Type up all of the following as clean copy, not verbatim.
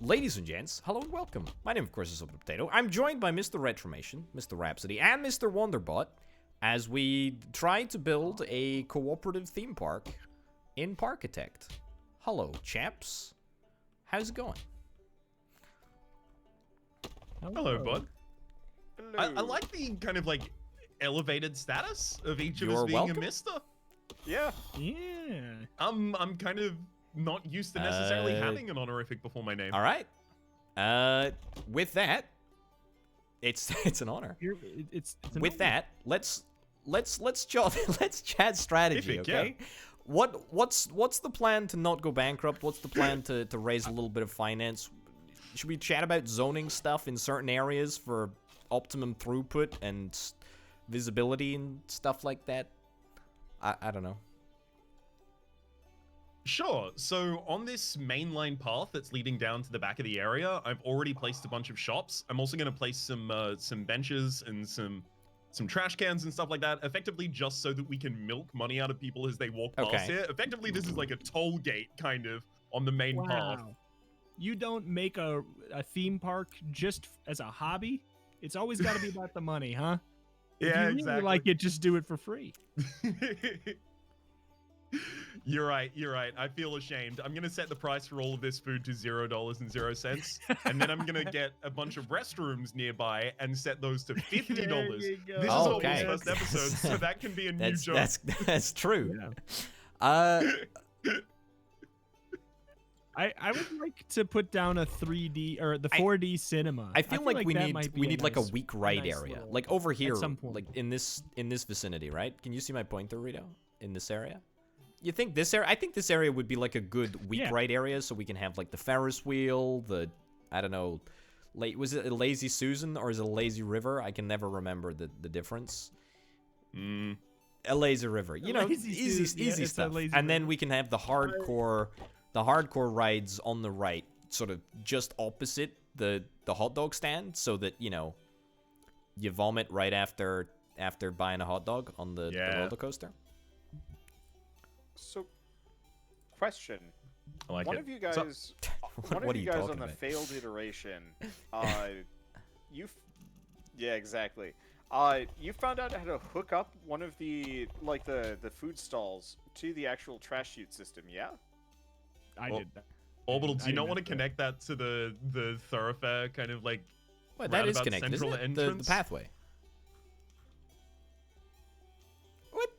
Ladies and gents, hello and welcome. My name, of course, is Potato. I'm joined by Mr. Retromation, Mr. Rhapsody, and Mr. Wonderbot as we try to build a cooperative theme park in Parkitect. Hello, chaps. How's it going? Hello, bud. Hello. I like the kind of like elevated status of each of us You're being welcome. a mister. Yeah. Yeah. I'm kind of not used to necessarily having an honorific before my name. All right. With that, it's an honor. It's With that, let's chat strategy, Epic, okay? What's the plan to not go bankrupt? What's the plan to raise a little bit of finance? Should we chat about zoning stuff in certain areas for optimum throughput and visibility and stuff like that? I don't know. Sure. So on this mainline path that's leading down to the back of the area, I've already placed a bunch of shops. I'm also going to place some benches and some trash cans and stuff like that, effectively just so that we can milk money out of people as they walk past here. Effectively, this is like a toll gate kind of on the main path. You don't make a theme park just as a hobby? It's always got to be about the money, huh? Yeah, if you really exactly. like it, just do it for free. You're right. I feel ashamed. I'm going to set the price for all of this food to $0.00, and then I'm going to get a bunch of restrooms nearby and set those to $50. There you go. This is Oh, almost okay. first episode, so that can be a new joke. That's true. Yeah. I would like to put down a 3D or the 4D cinema. I feel like we that need like a nice- weak ride nice area, little- like over here, some point. like in this vicinity, right? Can you see my pointer, Rito? In this area? You think this area? I think this area would be like a good weak ride area, so we can have like the Ferris wheel, the I don't know, was it a Lazy Susan or is it a Lazy River? I can never remember the difference. A lazy river, you know, easy stuff. And then we can have the hardcore rides on the right, sort of just opposite the hot dog stand, so that you know you vomit right after buying a hot dog on the roller coaster. So, question. I like one it. of you guys, What one are of you you guys talking on the about? failed iteration, yeah, exactly. You found out how to hook up one of the the food stalls to the actual trash chute system, yeah? I did that. Orbital, do I you not didn't want to know that. connect that to the thoroughfare kind of like Well, that is roundabout connected, isn't central it? The entrance? pathway. What?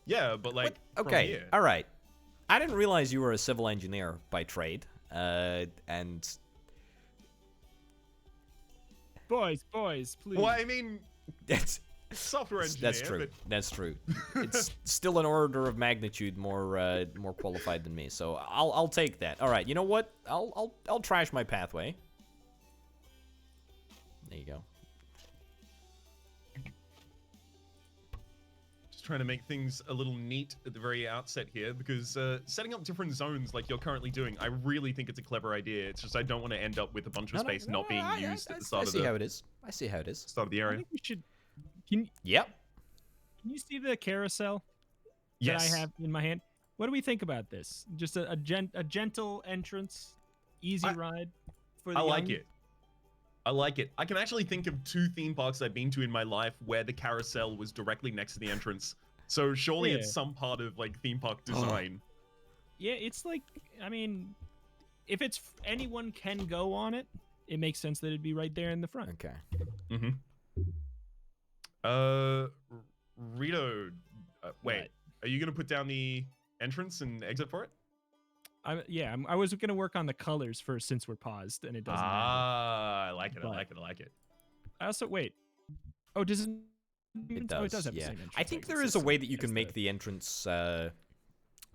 Yeah, but like from Okay, here. all right. I didn't realize you were a civil engineer by trade, and Boys, please. Well, I mean, that's software engineer. that's true. But That's true. It's still an order of magnitude more qualified than me, so I'll take that. All right, you know what? I'll trash my pathway. There you go. just trying to make things a little neat at the very outset here, because setting up different zones like you're currently doing, I really think it's a clever idea. It's just I don't want to end up with a bunch of space not being used at the start I of see the how it is. I see how it is. start of the I area. think we should. Yep. Can you see the carousel Yes. that I have in my hand? What do we think about this? Just a gentle entrance, easy ride for the I like young? it. I like it. I can actually think of 2 theme parks I've been to in my life where the carousel was directly next to the entrance. So surely Yeah. it's some part of like theme park design. Yeah, it's like, I mean, if it's anyone can go on it, it makes sense that it'd be right there in the front. Okay. Mm-hmm. Rito, wait. What? Are you gonna put down the entrance and exit for it? I was gonna work on the colors first since we're paused and it doesn't matter. I like it. I But- like it. I like it. I also wait. Oh, does it? It does. Oh, it does have the yeah. same entrance. I think guess there is it's a way that you just can make the entrance. So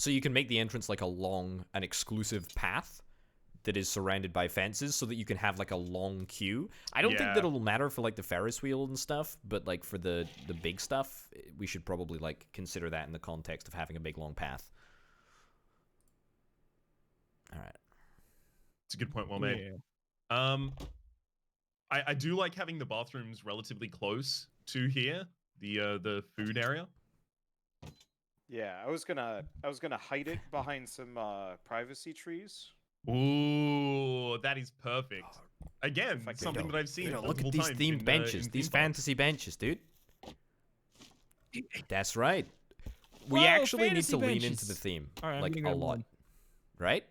you can make the entrance like an exclusive path that is surrounded by fences, so that you can have like a long queue. I don't think Yeah. that it'll matter for like the Ferris wheel and stuff, but like for the big stuff, we should probably like consider that in the context of having a big long path. All right. It's a good point. Well made. Yeah. I do like having the bathrooms relatively close to here, the food area. Yeah, I was gonna hide it behind some privacy trees. Ooh, Oh, that is perfect. Again, If I could- something that I've seen Look multiple at these times themed in, benches, in these theme parks. fantasy benches, dude. That's right. We Whoa, actually need fantasy to lean into benches. the theme, All right, I'm like gonna a grab lot, one. right?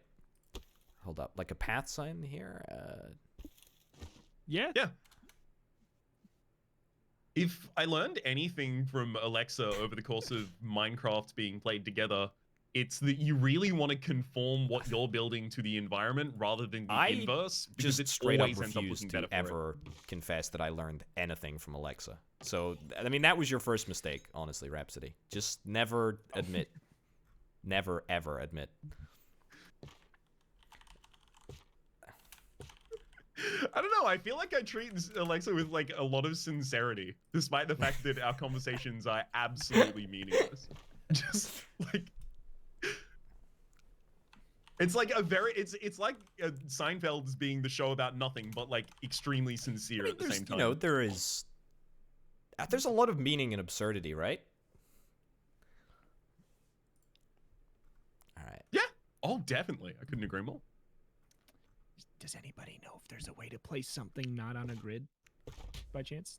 Hold up, like a path sign here. Yeah. Yeah. If I learned anything from Alexa over the course of Minecraft being played together, it's that you really want to conform what you're building to the environment rather than the I inverse, because Just it straight up always ends up refuse looking to better for it. ever confess that I learned anything from Alexa. So, I mean, that was your first mistake, honestly, Rhapsody. Just never admit. Never, ever admit. I don't know. I feel like I treat Alexa with like a lot of sincerity, despite the fact that our conversations are absolutely meaningless. Just like it's like a very it's like Seinfeld's being the show about nothing, but like extremely sincere I mean, at the there's, same time. you know, there's a lot of meaning in absurdity, right? All right. Yeah. Oh, definitely. I couldn't agree more. Does anybody know if there's a way to place something not on a grid, by chance?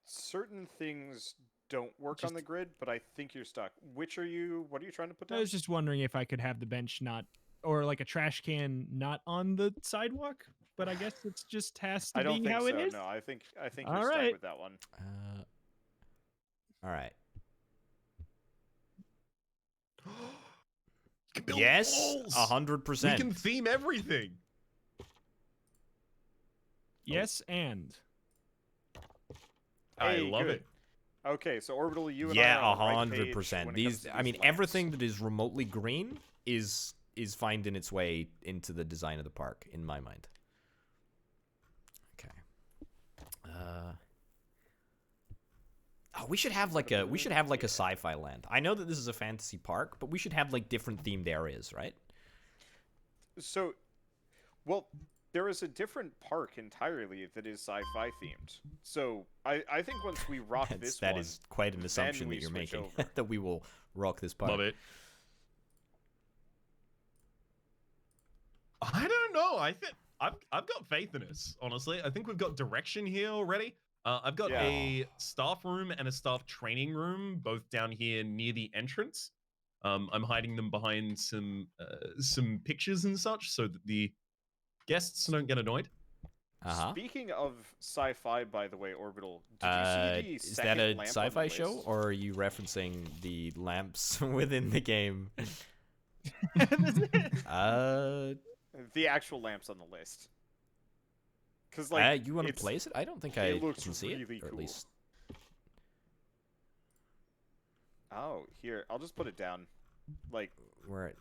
Certain things don't work on Just- the grid, but I think you're stuck. What are you trying to put I down? was just wondering if I could have the bench not, or like a trash can not on the sidewalk. But I guess it's just has to I don't be think how so. it is. No, I think you're All stuck right. with that one. All right. You can build Yes, walls. 100%. We can theme everything. Yes, and I Hey, love good. it. Okay, so Orbital, you and I Yeah, are on the right page 100%. when it comes to I mean, lamps. everything that is remotely green is finding its way into the design of the park, in my mind. Okay. Oh, we should have like a sci-fi land. I know that this is a fantasy park, but we should have like different themed areas, right? So, well, there is a different park entirely that is sci-fi themed. So I think once we rock That one, is quite an assumption we that you're switch making over. that we will rock this park. Love it. I don't know. I think I've got faith in us. Honestly, I think we've got direction here already. I've got Yeah. a staff room and a staff training room, both down here near the entrance. I'm hiding them behind some pictures and such, so that the guests don't get annoyed. Uh-huh. Speaking of sci-fi, by the way, Orbital, did you see the Is second that a lamp on the sci-fi show, list? or are you referencing the lamps within the game? The actual lamps on the list? Because like, you want to it's- place it? I don't think it I looks can see really it, or at cool. least. Oh, here, I'll just put it down. Like, Where?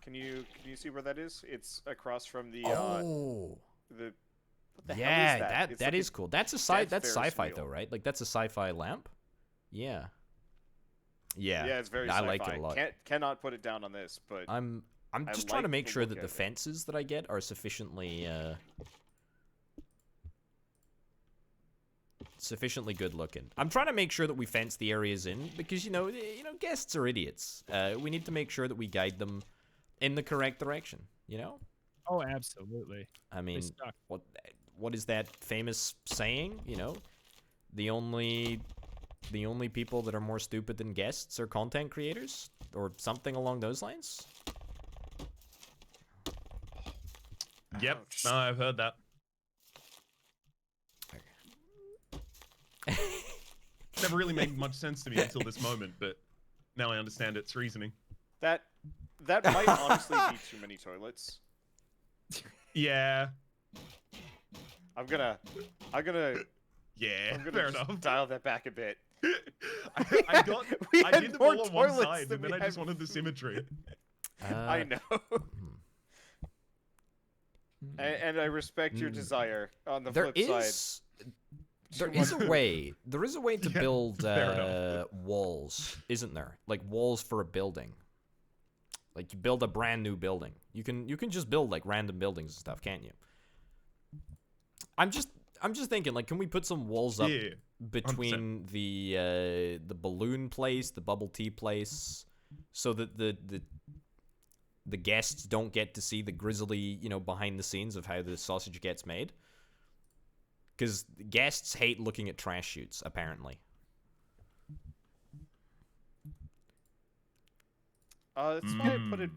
can you see where that is? It's across from the Oh, the. What the yeah, hell is that? It's that like a is cool. That's Death that's Ferris sci-fi wheel. though, right? Like that's a sci-fi lamp. Yeah. Yeah. Yeah, it's very I sci-fi. like it a lot. Cannot put it down on this, but I'm I just trying to like make the sure look that the of it. fences that I get are sufficiently good looking. I'm trying to make sure that we fence the areas in because you know guests are idiots. We need to make sure that we guide them in the correct direction. You know. oh, absolutely. I mean, stuck. what is that famous saying? You know, the only people that are more stupid than guests are content creators, or something along those lines. Yep. Ouch. No, I've heard that. Never really made much sense to me until this moment, but now I understand its reasoning. that might honestly be too many toilets. Yeah. I'm gonna Yeah. Fair just enough. dial that back a bit. I got. We I had did them more all on one toilets side, than and then we I just have- wanted the symmetry. I know. And I respect your desire. On the There flip side, is there too is much- a way. There is a way to Yeah, build fair enough. walls, isn't there? Like walls for a building. Like you build a brand new building. You can just build like random buildings and stuff, can't you? I'm just thinking, like, can we put some walls up Yeah. between the balloon place, the bubble tea place, so that the the guests don't get to see the grisly, you know, behind the scenes of how the sausage gets made. Because guests hate looking at trash chutes, apparently. That's why I put it.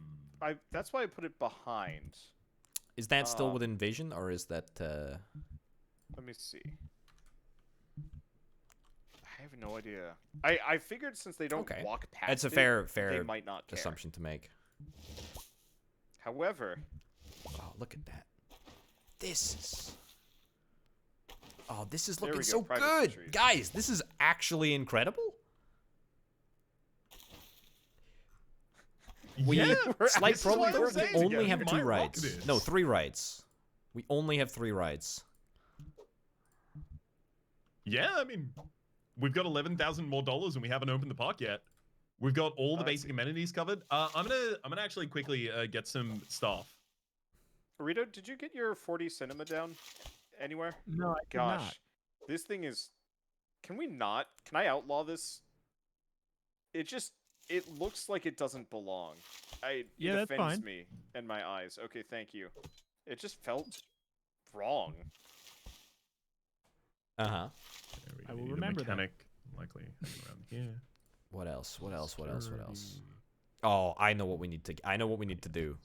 That's why I put it behind. Is that still within vision, or is that? Let me see. I have no idea. I figured since they don't walk past That's a it, fair they might not care. assumption to make. However, oh, look at that. This is. Oh, this is There looking we go, so privacy good, trees. guys. This is actually incredible. Yeah, Slight this is what problem. I'm saying, We only again, have we 2 might rock rides. this. No, 3 rides. We only have 3 rides. Yeah, I mean, we've got $11,000 more and we haven't opened the park yet. We've got all the basic amenities covered. I'm gonna actually quickly get some stuff. Rito, did you get your 40 cinema down anywhere? No, I could Gosh, not. this thing is. Can we not? Can I outlaw this? It looks like it doesn't belong. It Yeah, that's offends fine. me in my eyes. Okay, thank you. It just felt wrong. Uh-huh. There we I will need a remember that. mechanic, likely hanging around here. What else? What else? What else? What else? Oh, I know what we need to. I know what we need to do.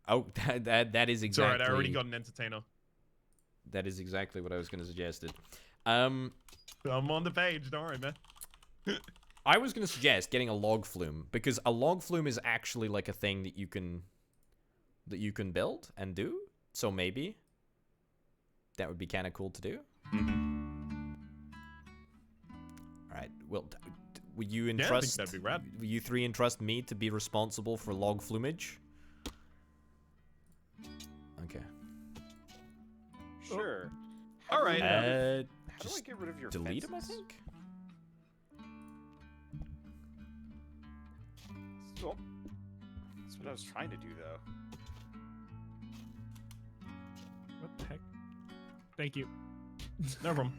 Oh, that is It's alright, exactly. I already got an entertainer. That is exactly what I was going to suggest. I'm on the page, don't worry, man. I was going to suggest getting a log flume, because a log flume is actually like a thing that you can build and do. So maybe that would be kind of cool to do. All right. Well, will you entrust? Yeah, I think that'd be rad. Will you 3 entrust me to be responsible for log flumage? Okay. Sure. All right. How do I Just get rid of your delete them, I fences? think. Oh, that's what I was trying to do, though. What the heck? Thank you. No problem.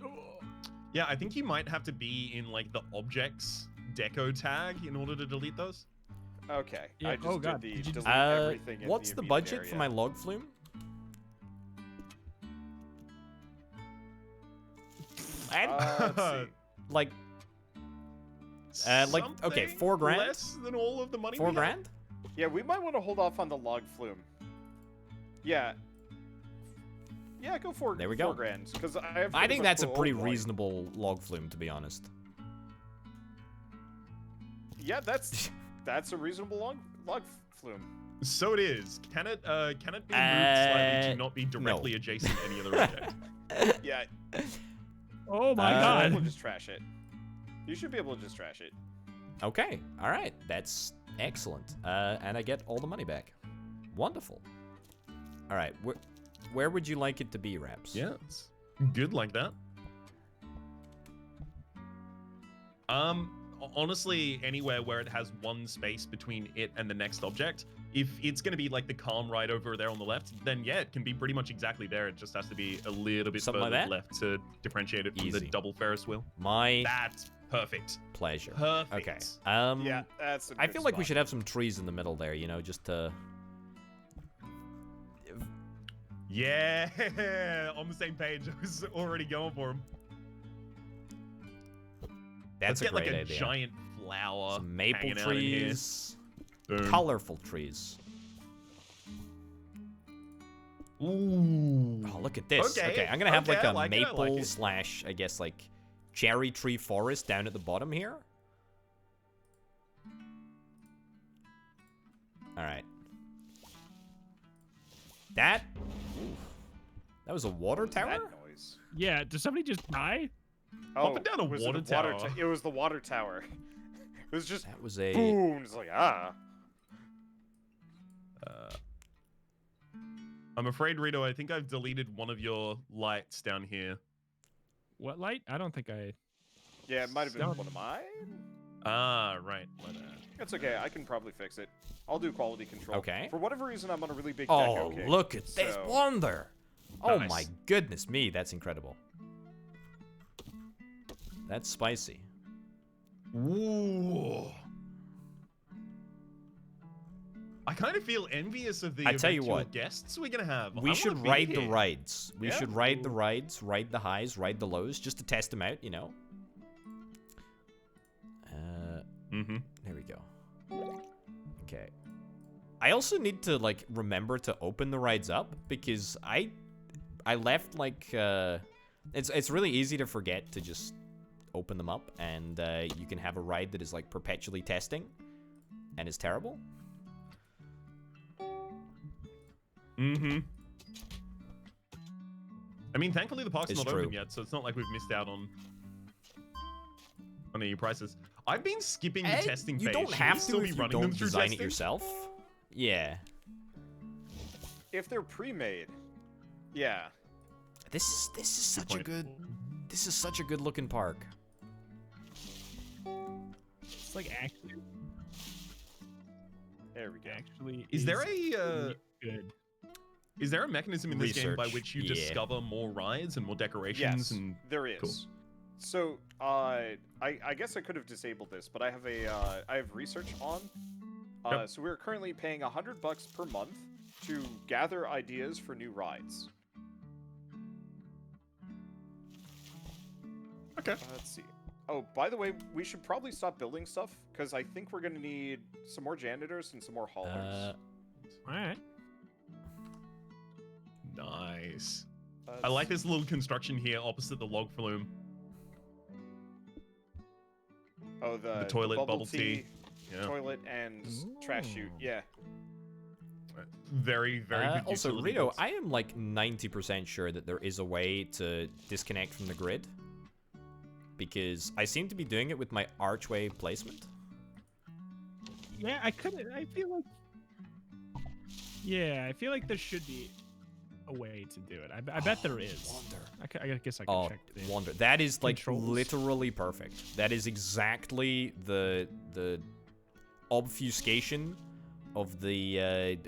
Oh. Yeah, I think you might have to be in like the objects deco tag in order to delete those. Okay. Yeah, I just oh God, did did the you delete just- everything in What's the the immediate budget for area. my log flume? Let's see. Like, okay, Something 4 grand? Less than all of the money. 4 we have. grand? Yeah, we might want to hold off on the log flume. Yeah. Yeah, go for There we go. 4 grand, because I have. I pretty think much that's a full pretty log. reasonable log flume, to be honest. Yeah, that's a reasonable log flume. So it is. Can it be moved slightly to not be directly no. adjacent to any other object? Yeah. Oh my You should be God. able to just trash it. You should be able to just trash it. Okay, all right, that's excellent. And I get all the money back. Wonderful. All right, where would you like it to be, Raps? Yeah, it's good like that. Honestly, anywhere where it has one space between it and the next object. If it's going to be like the calm right over there on the left, then yeah, it can be pretty much exactly there. It just has to be a little bit Something like further that? left to differentiate it from the Easy. double Ferris wheel. My That's perfect. pleasure. Perfect. Okay. Yeah, that's. A I good feel like we spot. should have some trees in the middle there, you know, just to. Yeah, on the same page. I was already going for him. That's Let's a get great like a idea. giant flower. Some maple hanging out in here. trees, Boom. colorful trees. Ooh. Oh, look at this. Okay, I'm gonna have like okay, a I like it, I maple like it. slash, I guess, like cherry tree forest down at the bottom here. All right. That was a water What was tower? That noise. Yeah, did somebody just die? Oh, Up and down a was it water tower. It was the water tower. It was just That was a. boom. It's like I'm afraid, Rito, I think I've deleted one of your lights down here. What light? I don't think I. Yeah, it might have been Don't- one of mine. Ah, right. My bad. That's okay. I can probably fix it. I'll do quality control. Okay. For whatever reason, I'm on a really big deck. Oh, Okay. look at this so- wonder! Oh Nice. my goodness me, that's incredible. That's spicy. Ooh. I kind of feel envious of the I tell you eventual what. guests we're gonna have. We I should wanna be ride the here. rides. We Yeah. should ride the rides, ride the highs, ride the lows, just to test them out, you know? Mm-hmm. There we go. Okay. I also need to, like, remember to open the rides up, because I left, like, it's really easy to forget to just open them up, and you can have a ride that is, like, perpetually testing, and is terrible. Mm-hmm. I mean, thankfully the park's It's not true. open yet, so it's not like we've missed out on any prices. I've been skipping the testing You phase. don't Should have we to still be if you running them don't through design it testing? yourself. Yeah. If they're pre-made, yeah. This is such a point. good. This is such a good looking park. It's like actually There we go. Is there really a good. is there a mechanism in this game by Research, which you yeah. discover more rides and more decorations Yes, and there is. Cool. So, I guess I could have disabled this, but I have I have research on. Yep. So we're currently paying $100 per month to gather ideas for new rides. Okay. Let's see. Oh, by the way, we should probably stop building stuff because I think we're gonna need some more janitors and some more haulers. All right. Nice. I Let's- like this little construction here opposite the log flume. Oh, the toilet, bubble tea. Yeah. toilet, and trash chute. Ooh. Yeah. Very, very good. Also, utility Rito, box. I am like 90% sure that there is a way to disconnect from the grid. Because I seem to be doing it with my archway placement. Yeah, I could. I feel like. Yeah, I feel like there should be a way to do it. I bet there is. Wonder. I guess I can Oh, check. The wonder. That is like controls. literally perfect. That is exactly the obfuscation of the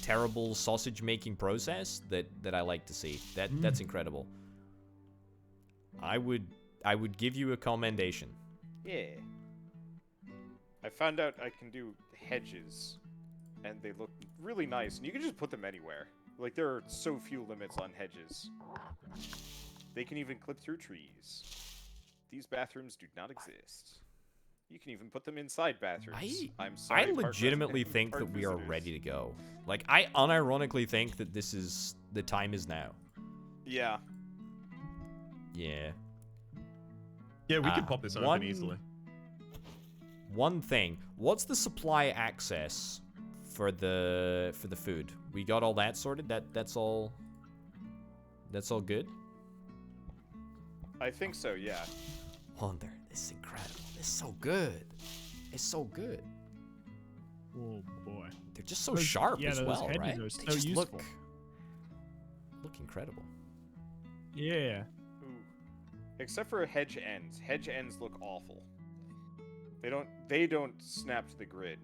terrible sausage making process that I like to see. That's incredible. I would give you a commendation. Yeah. I found out I can do hedges, and they look really nice, and you can just put them anywhere. Like, there are so few limits on hedges. They can even clip through trees. These bathrooms do not exist. You can even put them inside bathrooms. I'm sorry, I park legitimately residents- think park that we are visitors. ready to go. Like, I unironically think that the time is now. Yeah. Yeah. Yeah, we could pop this open one- easily. One thing, what's the supply access for the food? We got all that sorted. That's all good. I think so, yeah. Wonder, this is incredible. This is so good. It's so good. Oh boy. They're just so Those- sharp yeah, as those well, hedges right? are They so just useful. look incredible. Yeah. Ooh. Except for hedge ends. Hedge ends look awful. They don't snap to the grid.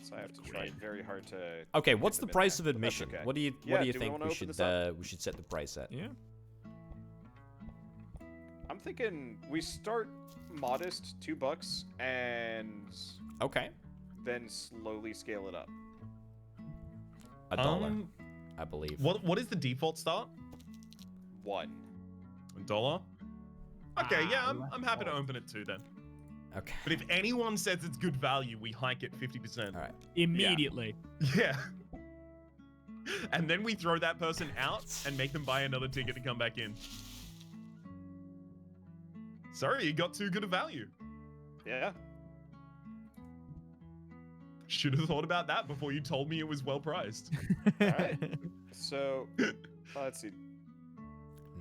So I have to try very hard to. Okay, get what's the them in price there, of but that's admission? okay. What do you Yeah, do we think wanna we open should this up? we should set the price at? Yeah. I'm thinking we start modest, $2, and Okay, then slowly scale it up. $1, I believe. What is the default start? 1. $1? Okay, yeah, Ah, I'm happy to open it too then. Okay. But if anyone says it's good value, we hike it 50%. All right. Immediately. Yeah. And then we throw that person out and make them buy another ticket to come back in. Sorry, you got too good a value. Yeah. Should have thought about that before you told me it was well priced. Alright. So, let's see.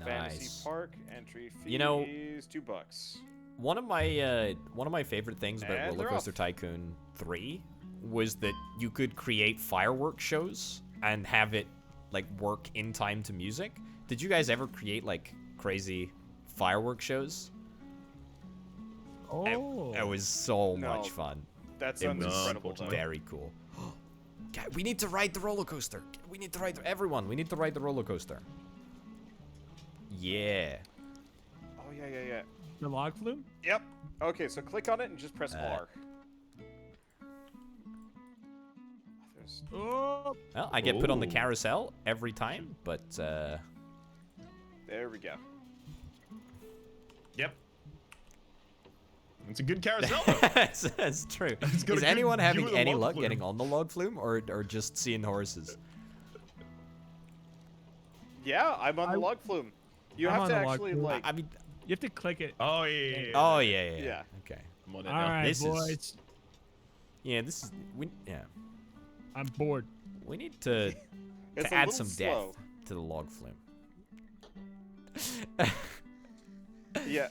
Fantasy Nice. Park entry fee You know- is $2. One of my favorite things about And they're Roller Coaster off. Tycoon 3 was that you could create fireworks shows and have it like work in time to music. Did you guys ever create like crazy fireworks shows? Oh. It was so No. much fun. That It sounds was incredible, though. very cool. God, we need to ride the roller coaster. We need to ride everyone. We need to ride the roller coaster. Yeah. Oh, yeah. The log flume? Yep. Okay, so click on it and just press R. There's... Oh. Well, I get put on the Ooh. carousel every time, but There we go. Yep. It's a good carousel. Though. that's true. It's got a Is good anyone view having of the any log luck flume. getting on the log flume, or just seeing horses? Yeah, I'm on the log flume. You I'm have on to the log actually, flume. like... I mean, You have to click it. Oh yeah. oh yeah. Yeah. Okay. I'm on it All now. right, This is- boys. Yeah, this is yeah. I'm bored. We need to It's a add little some slow. depth to the log flume. Yeah.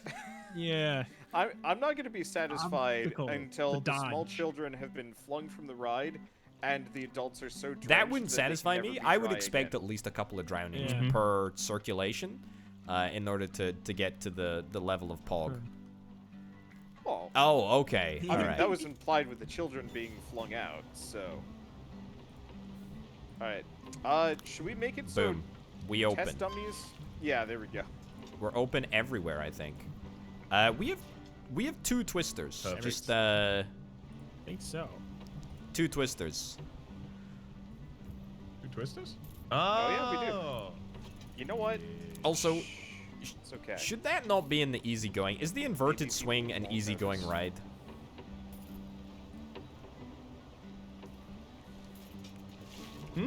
Yeah. I'm not going to be satisfied fickle. until The the small dodge. children have been flung from the ride and the adults are so drenched That wouldn't that they can satisfy never me. be I would dry expect again. at least a couple of drownings Yeah. per circulation, in order to get to the level of Pog. Oh, Oh, okay. I All mean, right. that was implied with the children being flung out, so... Alright. Should we make it so Boom. We open. test dummies? Yeah, there we go. We're open everywhere, I think. We have 2 twisters. Perfect. Just I think so. 2 twisters. Two twisters? Oh, yeah, we do. Oh. You know what? Also, It's okay. should that not be in the easygoing? Is the inverted Maybe swing people an won't easygoing notice. ride?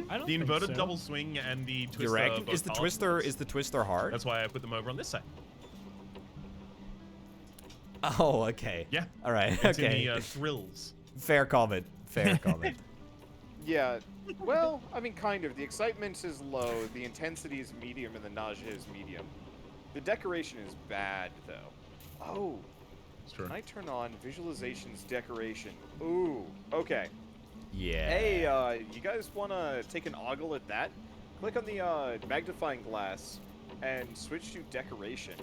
I don't The think inverted so. double swing and the twister. You reckon? both Is the pass twister moves. is the twister hard? That's why I put them over on this side. Oh, okay. Yeah. All right. It's Okay. in the thrills. Fair comment. Fair comment. Yeah, well, I mean, kind of. The excitement is low, the intensity is medium, and the nausea is medium. The decoration is bad, though. Oh, It's true. can I turn on visualizations decoration? Ooh, okay. Yeah. Hey, you guys want to take an ogle at that? Click on the magnifying glass and switch to decoration.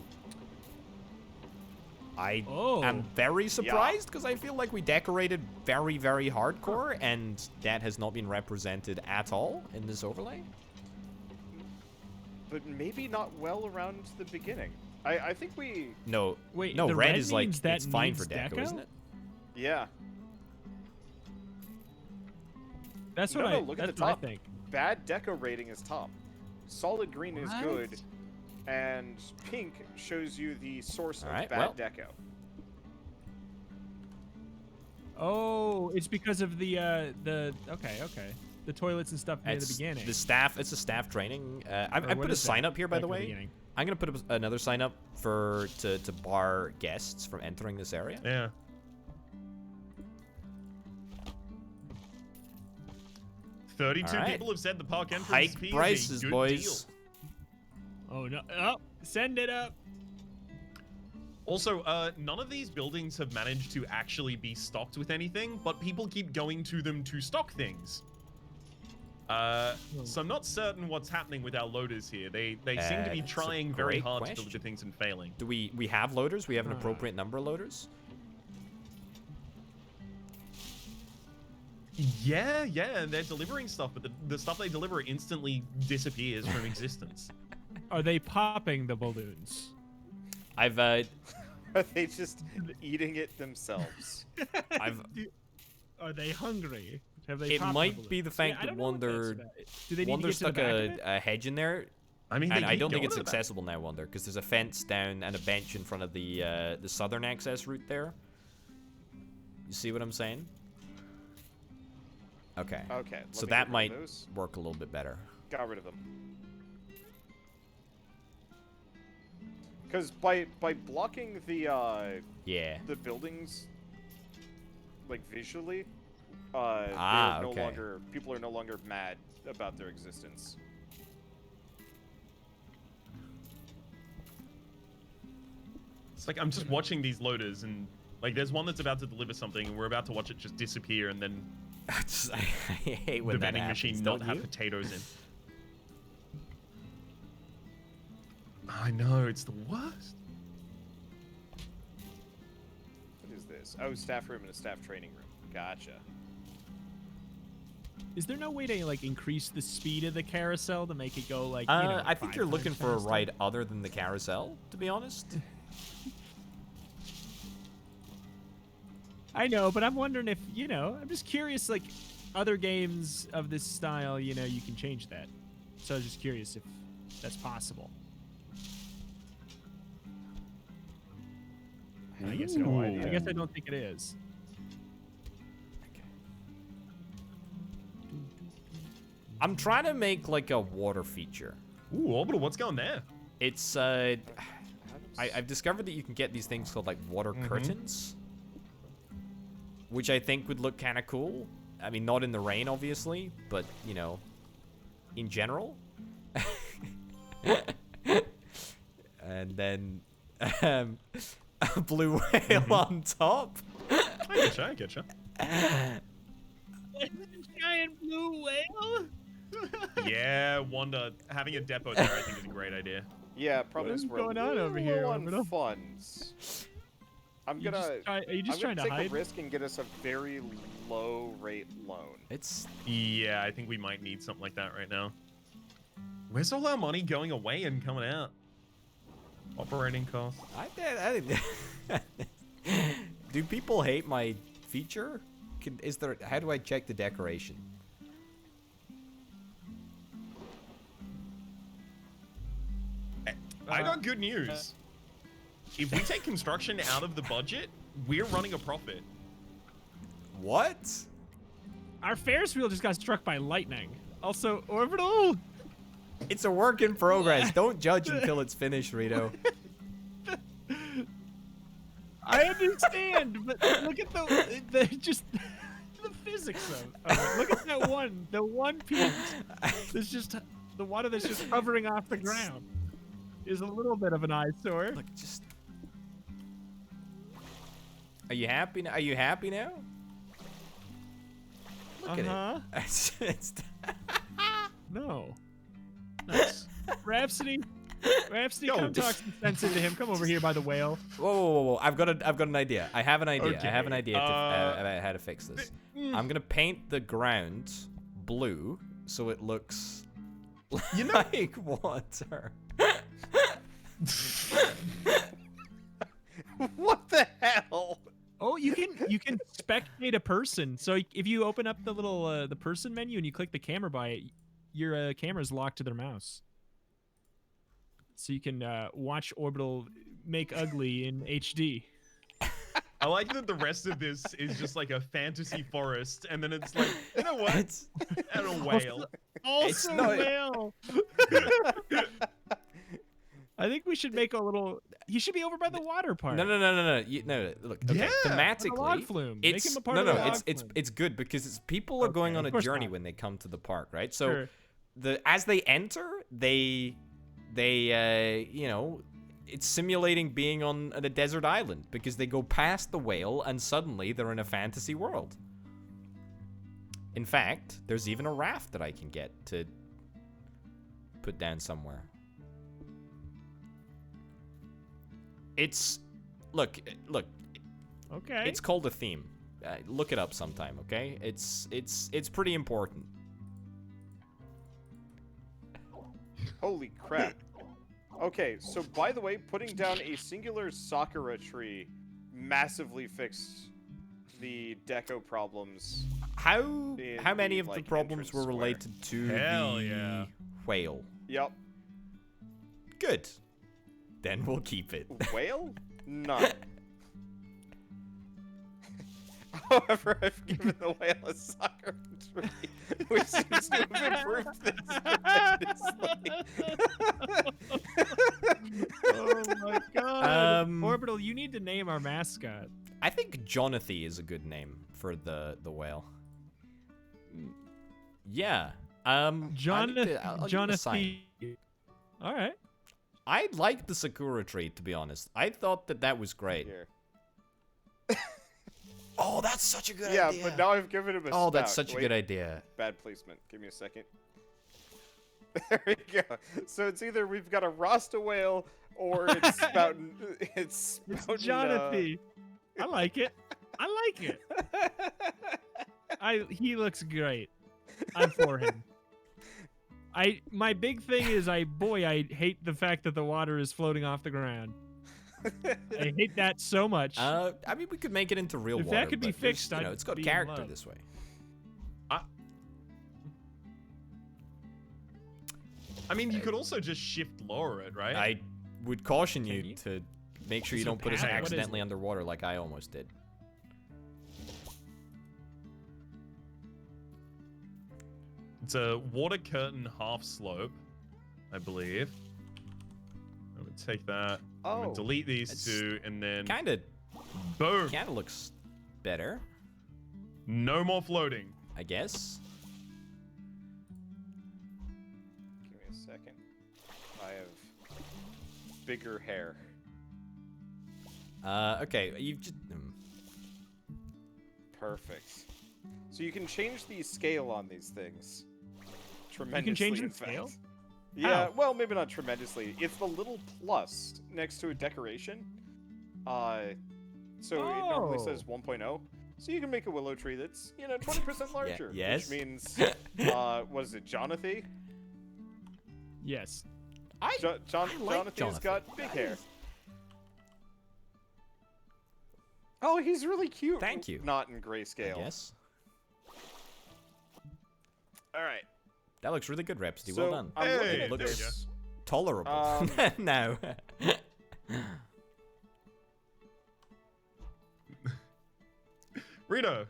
I Oh. am very surprised because I feel like we decorated very, very hardcore, and that has not been represented at all in this overlay. But maybe not well around the beginning. I think we... No, Wait, no, the red red is like means that it's fine for needs deco, deco? isn't it? Yeah. That's No, what no, look at that's the what top. I think. Bad deco rating is top. Solid green is What? good. And pink shows you the source of Alright, bad well. deco. Oh, it's because of the okay. The toilets and stuff near the It's beginning. the staff. It's a staff training. I Or what put a is sign that? up here, by Back the in way. beginning. I'm gonna put another sign up to bar guests from entering this area. Yeah. Thirty-two Alright. people have said the park entrance Hike fee prices, is a good boys. deal. Oh no! Oh, send it up. Also, none of these buildings have managed to actually be stocked with anything, but people keep going to them to stock things. So I'm not certain what's happening with our loaders here. They seem to be That's a trying very great hard to question. deliver things and failing. Do we have loaders? We have an appropriate number of loaders. Yeah, and they're delivering stuff, but the stuff they deliver instantly disappears from existence. Are they popping the balloons? I've Are they just eating it themselves? Are they hungry? Have they It popped the might be the balloons? fact I that don't know what that's Wonder about. Do they need to Wonder get to the stuck back of it? a hedge in there, I mean, and they I keep don't think going it's to the back. accessible now, Wonder, because there's a fence down and a bench in front of the southern access route there. You see what I'm saying? Okay. Okay, let So me that get rid might of those. work a little bit better. Got rid of them. Because by blocking the Yeah. buildings, like visually, Ah, they're no okay. longer people are no longer mad about their existence. It's like I'm just watching these loaders, and like there's one that's about to deliver something, and we're about to watch it just disappear, and then I hate when the that vending happens, machine don't not have you? potatoes in. I know, it's the worst. What is this? Oh, staff room and a staff training room. Gotcha. Is there no way to like increase the speed of the carousel to make it go like? You know, I think 5 you're looking times for a faster? ride other than the carousel, to be honest. I know, but I'm wondering if, I'm just curious, like, other games of this style, you can change that. So I was just curious if that's possible. I guess Ooh. I guess I don't think it is. I'm trying to make like a water feature. Ooh, Orbital, what's going there? It's I've discovered that you can get these things called like water curtains, which I think would look kind of cool. I mean, not in the rain, obviously, but in general. And then a blue whale on top. I getcha. Giant blue whale. Yeah, Wanda, having a depot there, I think is a great idea. Yeah, problem is What's we're going on over here, low on Orbital? funds. Are you just trying to take hide? a risk and get us a very low rate loan? Yeah, I think we might need something like that right now. Where's all our money going away and coming out? Operating costs. I do people hate my feature? How do I check the decoration? I got good news. If we take construction out of the budget, we're running a profit. What? Our Ferris wheel just got struck by lightning. Also, Orbital. It's a work in progress. Don't judge until it's finished, Rito. I understand, but look at the physics of it. Look at the one piece. There's just the water that's just hovering off the ground. Is a little bit of an eyesore. Look, just. Are you happy now? Are you happy now? Look at it. No. Nice. Rhapsody, come talk some sense into him. Come over here by the whale. Whoa. I've got an idea. I have an idea. Okay. I have an idea about how to fix this. I'm gonna paint the ground blue so it looks like water. What the hell? Oh, you can spectate a person. So if you open up the little the person menu and you click the camera by it, your camera's locked to their mouse. So you can watch Orbital make ugly in HD. I like that the rest of this is just like a fantasy forest, and then it's like, you know what? And a whale. Also whale. I think we should make a little. He should be over by the water part. No. No. Look, okay. Yeah. Thematically, A log flume. Make it's him a part of the log it's flume. it's good because people are going Okay, on a of course journey not. when they come to the park, right? So Sure. as they enter, they it's simulating being on a desert island because they go past the whale and suddenly they're in a fantasy world. In fact, there's even a raft that I can get to put down somewhere. Look. Okay. It's called a theme. Look it up sometime, okay? It's pretty important. Holy crap. Okay, so by the way, putting down a singular Sakura tree massively fixed the deco problems. How In many the, of the like, problems were entrance square. related to Hell the yeah. whale? Yep. Good. Then we'll keep it. Whale? None. However, I've given the whale a Sakura tree, which seems to have improved this tremendously. Oh my god. Um, Orbital, you need to name our mascot. I think Jonathy is a good name for the whale. Yeah. I'll give it a sign. Jonathan. All right. I like the Sakura tree, to be honest. I thought that was great. Here. Oh, that's such a good Yeah, idea. but now I've given him a Oh, that's spout. such a Wait, good idea. Bad placement. Give me a second. There we go. So it's either we've got a Rasta whale or it's spouting. It's spouting, Jonathan. I like it. I like it. He looks great. I'm for him. My big thing is I hate the fact that the water is floating off the ground. I hate that so much. I mean, we could make it into real If water. that could be but there's, fixed, you know, I'd it's got be in character love. this way. I mean, you could also just shift lower it, right? I would caution Can you you? to make sure you Is there don't put us path? What is accidentally it? underwater like I almost did. It's a water curtain half slope, I believe. I'm gonna take that. I'm Oh. gonna delete these It's two, and then Kind of boom. looks better, No more floating. I guess. Give me a second. I have bigger hair. Okay, you've just... Perfect. So you can change the scale on these things. You Tremendously, can change in the scale? fact. Yeah, How? well, maybe not tremendously. It's the little plus next to a decoration. So it normally says Oh. 1.0. So you can make a willow tree that's, 20% larger. yes. Which means, what is it, Jonathan? Yes. I like Jonathan's Jonathan. got big hair. Oh, he's really cute. Thank you. Not in I grayscale. guess. All right. That looks really good, Repsty. So Well done. I'm looking Hey, at there you this. Tolerable. No. Rito,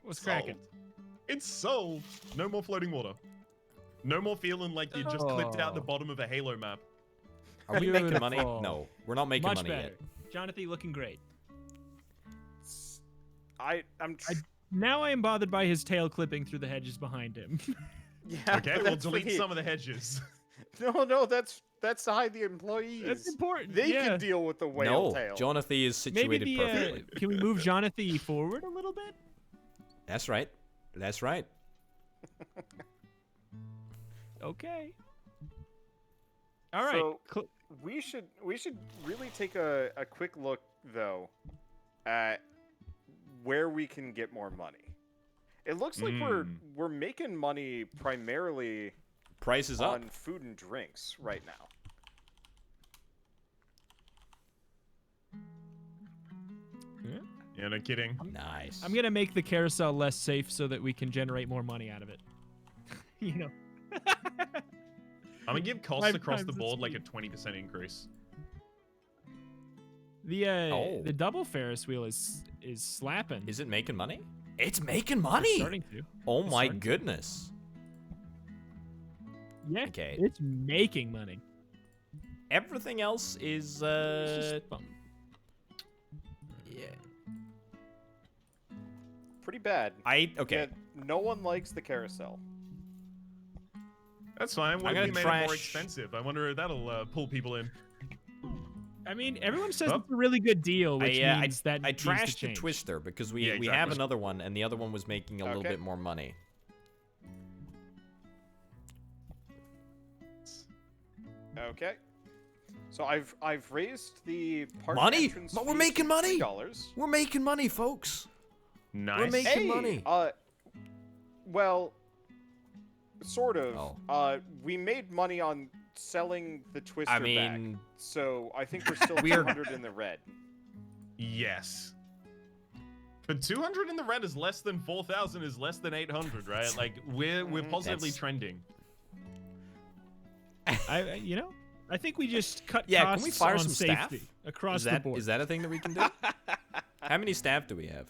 What's solved. cracking? It's solved. No more floating water. No more feeling like you just clipped out the Oh. bottom of a Halo map. Are we making money? Beautiful. No, we're not making Much money better. yet. Jonathan looking great. I'm. Now I am bothered by his tail clipping through the hedges behind him. Yeah. Okay, but we'll that's delete the- some of the hedges. No, that's to hide the employees. That's important. They yeah. can deal with the whale No, tail. Jonathan is Maybe situated the perfectly. can we move Jonathan forward a little bit? That's right. That's right. Okay. All right. So- Cl- We should really take a quick look though at where we can get more money. It looks like we're making money primarily Price is up. on food and drinks right now. Yeah, no kidding. Nice. I'm gonna make the carousel less safe so that we can generate more money out of it. you know. I'm gonna give costs 5 across times the the board like a speed. 20% increase. The double Ferris wheel is slapping. Is it making money? It's making It's money. starting to. Oh It's my starting to. goodness. Yeah. Okay. It's making money. Everything else is It's just fun. yeah. Pretty bad. Okay. Yet no one likes the carousel. That's fine. What I'm if we gonna made it more trash- expensive? I wonder if that'll pull people in. I mean, everyone says Oh. it's a really good deal, which means that I needs to trashed the change. twister because we Yeah, have exactly. another one and the other one was making a little Okay. bit more money. Okay. So I've raised the park Money? entrance But we're fees making to money! $3. We're making money, folks. Nice. We're making Hey, money. Well, sort of. Oh. We made money on selling the twister I back, mean, so I think we're still We're- 200 in the red. Yes. But 200 in the red is less than 4,000 is less than 800, right? Like we're positively Mm-hmm. That's- trending. I think we just cut Yeah, costs can we fire on some staff? safety across is the that board. is that a thing that we can do? How many staff do we have?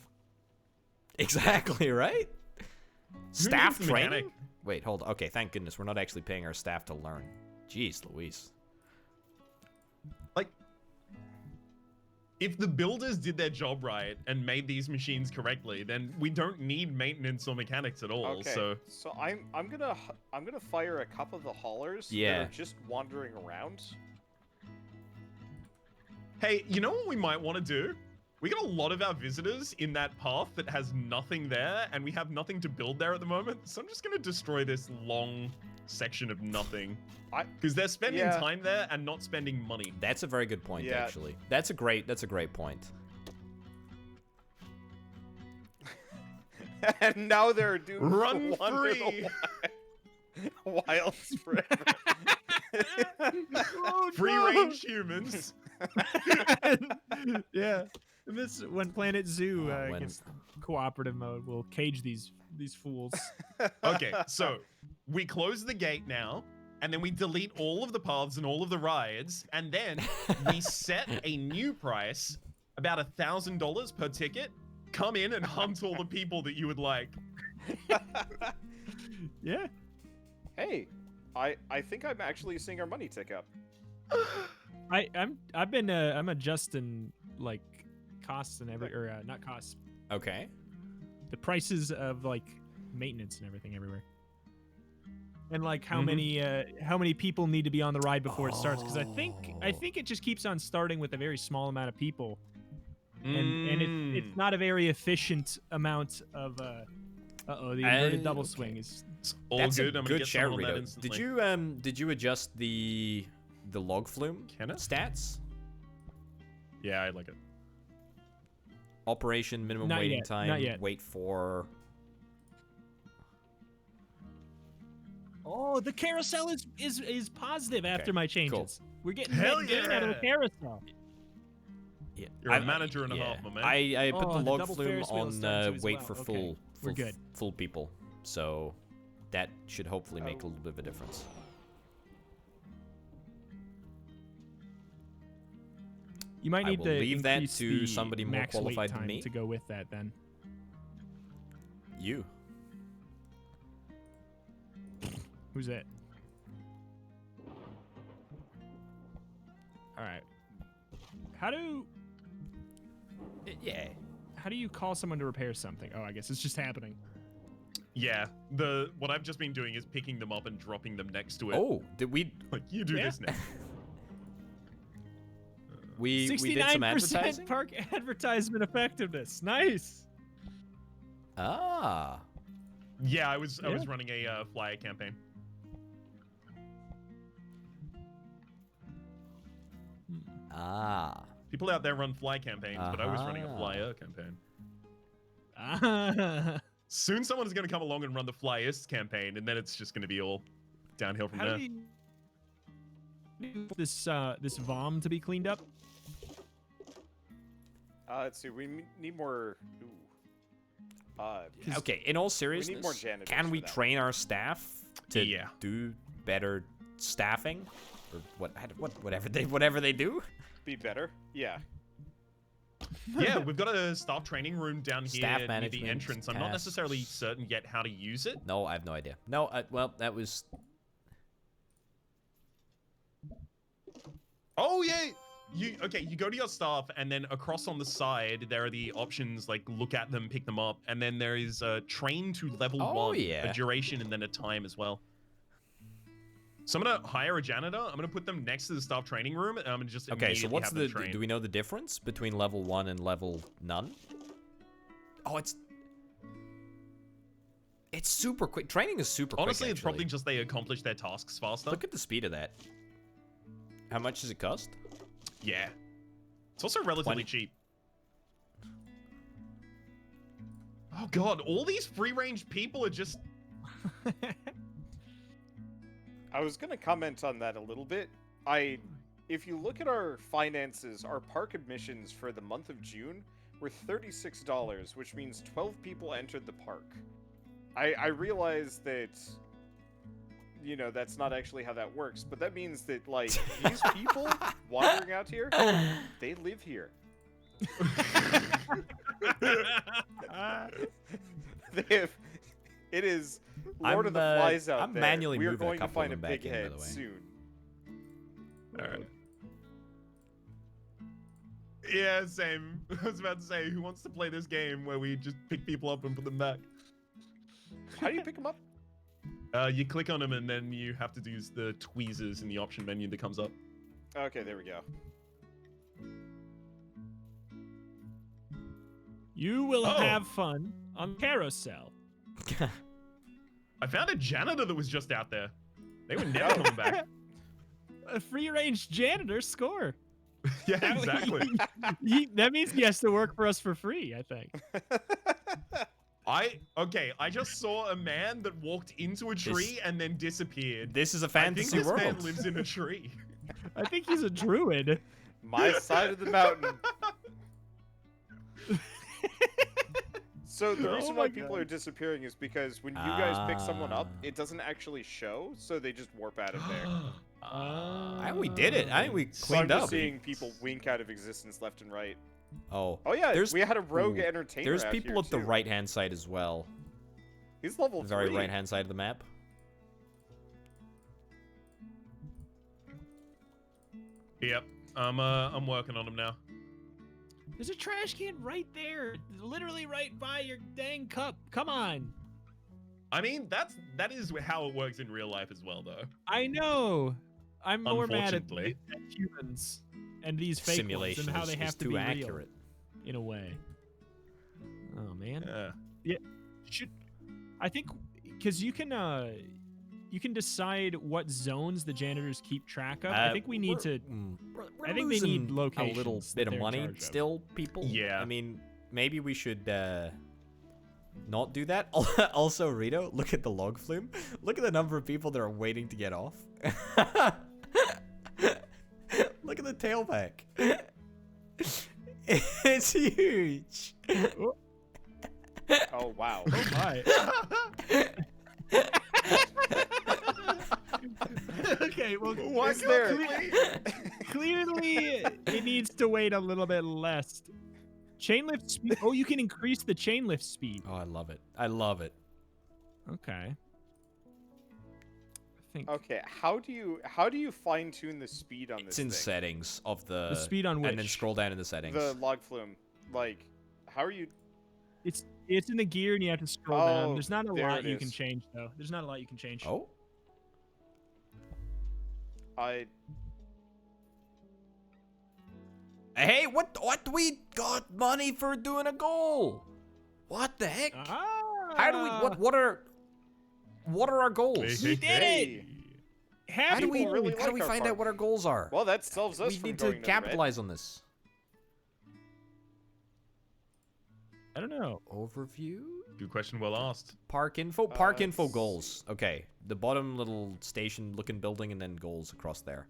Exactly, right? Staff needs a mechanic? training? Wait, hold on. Okay, thank goodness we're not actually paying our staff to learn. Jeez Louise. Like, if the builders did their job right and made these machines correctly, then we don't need maintenance or mechanics at all. Okay. So I'm gonna fire a couple of the haulers Yeah. that are just wandering around. hey, you know what we might want to do? We got a lot of our visitors in that path that has nothing there, and we have nothing to build there at the moment. So I'm just gonna destroy this long section of nothing. Because they're spending Yeah. time there and not spending money. That's a very good point, Yeah. actually. That's a great point. And now they're doomed Run to wander free! the wilds forever. Free range humans. Yeah. And this when Planet Zoo when- gets cooperative mode, we'll cage these fools. Okay, so we close the gate now, and then we delete all of the paths and all of the rides, and then we set a new price, about $1,000 per ticket. Come in and hunt all the people that you would like. Yeah. Hey, I think I'm actually seeing our money tick up. I'm adjusting like costs and not costs, Okay. the prices of like maintenance and everything everywhere. And like how Mhm. many people need to be on the ride before it starts, because I think it just keeps on starting with a very small amount of people. And it's not a very efficient amount of the inverted double Okay. swing is all That's good. a I'm gonna good get shout, someone on that Rito. instantly. Did you adjust the log flume Can it? stats? Yeah, I like it. Operation minimum Not waiting yet, time. not yet. Wait for. Oh, the carousel is positive after my changes. cool. We're getting Hell net gain out of the yeah. carousel. Yeah. You're a manager and a half, my man. I put Oh, the the log double flume Ferris wheel on is starting to as wait well. for Okay, we're good. full people, so that should hopefully make a Oh. little bit of a difference. You might I need will to leave that increase to the somebody more max wait qualified than time me. to go with that then. You. Who's that? All right. Yeah. How do you call someone to repair something? Oh, I guess it's just happening. Yeah, what I've just been doing is picking them up and dropping them next to it. Oh, did we? Like, you do Yeah. this now. We did some 69% advertising. park advertisement effectiveness. Nice. Ah. Yeah, I was Yeah. running a flyer campaign. Ah. People out there run fly campaigns, but I was running a Uh-huh. flyer campaign. Ah. Soon someone's going to come along and run the flyist campaign, and then it's just going to be all downhill from How there. do you this VOM to be cleaned up? Let's see. We need more. Ooh. Okay. In all seriousness, more janitors can for we that. train our staff to Yeah. do better staffing, or whatever they do? Be better. Yeah. Yeah, we've got a staff training room down here Staff near management, the entrance. I'm not necessarily tasks. certain yet how to use it. No, I have no idea. No, well, that was. Oh yeah, you go to your staff, and then across on the side there are the options like look at them, pick them up, and then there is train to level Oh, 1, yeah. a duration, and then a time as well. So I'm gonna hire a janitor. I'm gonna put them next to the staff training room, and I'm gonna just Okay, so immediately what's have them the? train. Do we know the difference between level 1 and level none? Oh, it's super quick. Training is super Honestly, quick. it's probably actually. just they accomplish their tasks faster. Look at the speed of that. How much does it cost? Yeah, it's also relatively 20. cheap. Oh god, all these free-range people are just I was gonna comment on that a little bit. If you look at our finances, our park admissions for the month of June were $36, which means 12 people entered the park. I realize that, you know, that's not actually how that works, but that means that, like, these people wandering out here, they live here. They have, it is Lord of the I'm, Flies out I'm there. manually We are moving a going to couple of find a them back big in, by head the way. soon. Alright. Yeah, same. I was about to say, who wants to play this game where we just pick people up and put them back? How do you pick them up? You click on them and then you have to use the tweezers in the option menu that comes up. Okay, there we go. You will Oh. have fun on carousel. I found a janitor that was just out there. They were never coming back. A free-range janitor score. Yeah, exactly. That means he has to work for us for free, I think. I just saw a man that walked into a tree and then disappeared. This is a I think fantasy this world. man lives in a tree. I think he's a druid. My side of the mountain. So the Oh reason my why people God. are disappearing is because when you guys pick someone up, Ah. it doesn't actually show, so they just warp out of there. We did it. We So I'm cleaned just up. seeing people wink out of existence left and right. Oh. Oh yeah, There's- we had a rogue ooh, entertainer There's out people here, at the too. right-hand side as well. He's level The very 3. right-hand side of the map. Yep. I'm working on him now. There's a trash can right there, literally right by your dang cup. Come on. I mean, that is how it works in real life as well, though. I know. I'm more mad at Unfortunately. humans and these fake ones Simulation and how is, they is have to too be accurate. real, in a way. Oh man. Yeah. I think because you can decide what zones the janitors keep track of. I think we need to. We're I think they need losing a little locations bit that of they're in money charge of. still, people. Yeah. I mean, maybe we should not do that. Also, Rito, look at the log flume. Look at the number of people that are waiting to get off. Look at the tailback. It's huge. Oh wow. Oh my. Okay, well, Is there? clearly it needs to wait a little bit less. Chain lift speed. Oh, you can increase the chain lift speed. Oh, I love it. I love it. Okay. I think Okay, how do you fine tune the speed on this It's in thing? settings of the speed on which? and then scroll down in the settings. The log flume. Like, how are you? it's in the gear and you have to scroll Oh, down. There's not a there lot it you can is. change though. There's not a lot you can change. Oh, hey, what we got money for doing a goal? What the heck? How do we what are our goals? Hey, We did it! How do we People really how do like we our find park. out what our goals are? Well, that solves us We from need going to the red. capitalize on this. I don't know. Overview? Good question, well asked. Park info let's goals. Okay, the bottom little station looking building and then goals across there.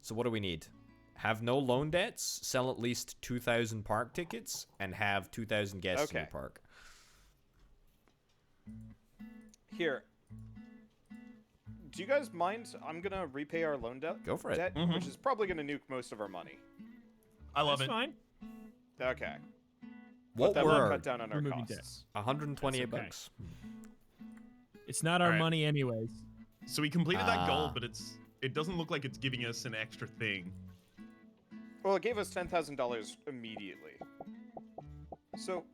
So what do we need? Have no loan debts, sell at least 2,000 park tickets, and have 2,000 guests in Okay. the park. Here. Do you guys mind? I'm gonna repay our loan debt. Go for it. Debt, Mhm. which is probably gonna nuke most of our money. I love That's it. fine. Okay. What that were will our cut down on our removing debt. costs. 128 That's okay. bucks? It's not our Alright. money anyways. So we completed that goal, Ah. but it doesn't look like it's giving us an extra thing. Well, it gave us $10,000 immediately. So,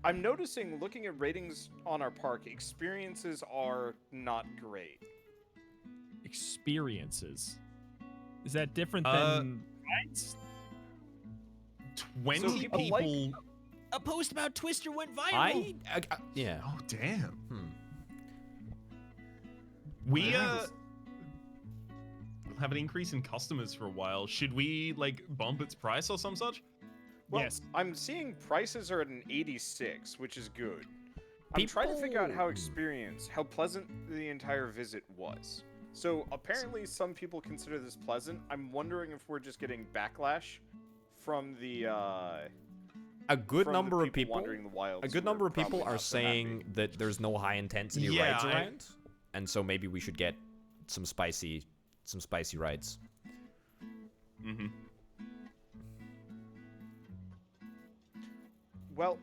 I'm noticing, looking at ratings on our park, experiences are not great. Experiences. Is that different Uh, than rides? 20 people people. like- A post about Twister went viral. Yeah. Oh damn. We Nice. will have an increase in customers for a while. Should we like bump its price or some such? Well, Yes. I'm seeing prices are at an 86, which is good. I'm trying to figure out how how pleasant the entire visit was. So apparently some people consider this pleasant. I'm wondering if we're just getting backlash from the A good from the number of people. wandering the wilds A good who number are of people probably are not so happy. saying that there's no high intensity Yeah, rides I- around, and so maybe we should get some spicy rides. Mm-hmm. Well,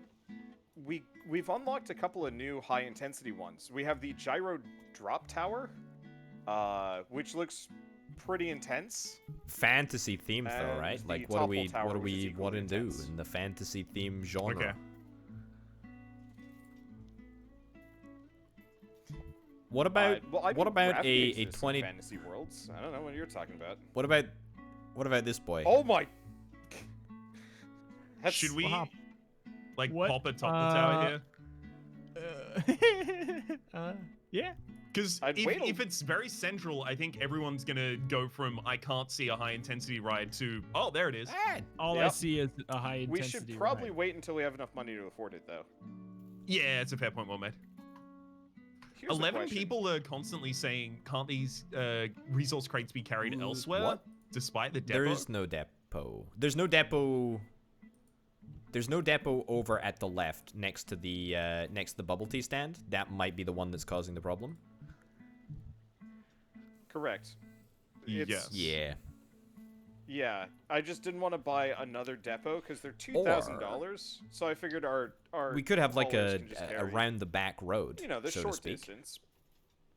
we've unlocked a couple of new high intensity ones. We have the Gyro drop tower, which looks pretty intense. Fantasy themed though, And right? the Like what do we topple tower, which is want to equally do intense. in the fantasy theme genre? Okay. What about well, I what mean, about gravity a exists in 20 fantasy worlds? I don't know what you're talking about. what about this boy? Oh my! That's, Should we Wow. like What? pop atop the tower here? Yeah. Because I'd wait if it's very central, I think everyone's gonna go from I can't see a high intensity ride to oh there it is. Ah, All I Yep. see is a high We intensity should probably ride. wait until we have enough money to afford it, though. Yeah, it's a fair point, well made. Here's the 11 question. people are constantly saying, can't these resource crates be carried Ooh, elsewhere? what? despite the depot. There is no depot. There's no depot. There's no depot over at the left next to the bubble tea stand. That might be the one that's causing the problem. Correct. Yes. Yeah. Yeah, I just didn't want to buy another depot because they're $2,000. So I figured our We could have like haulers a can just carry, around the back road, you know, the so short to speak, distance.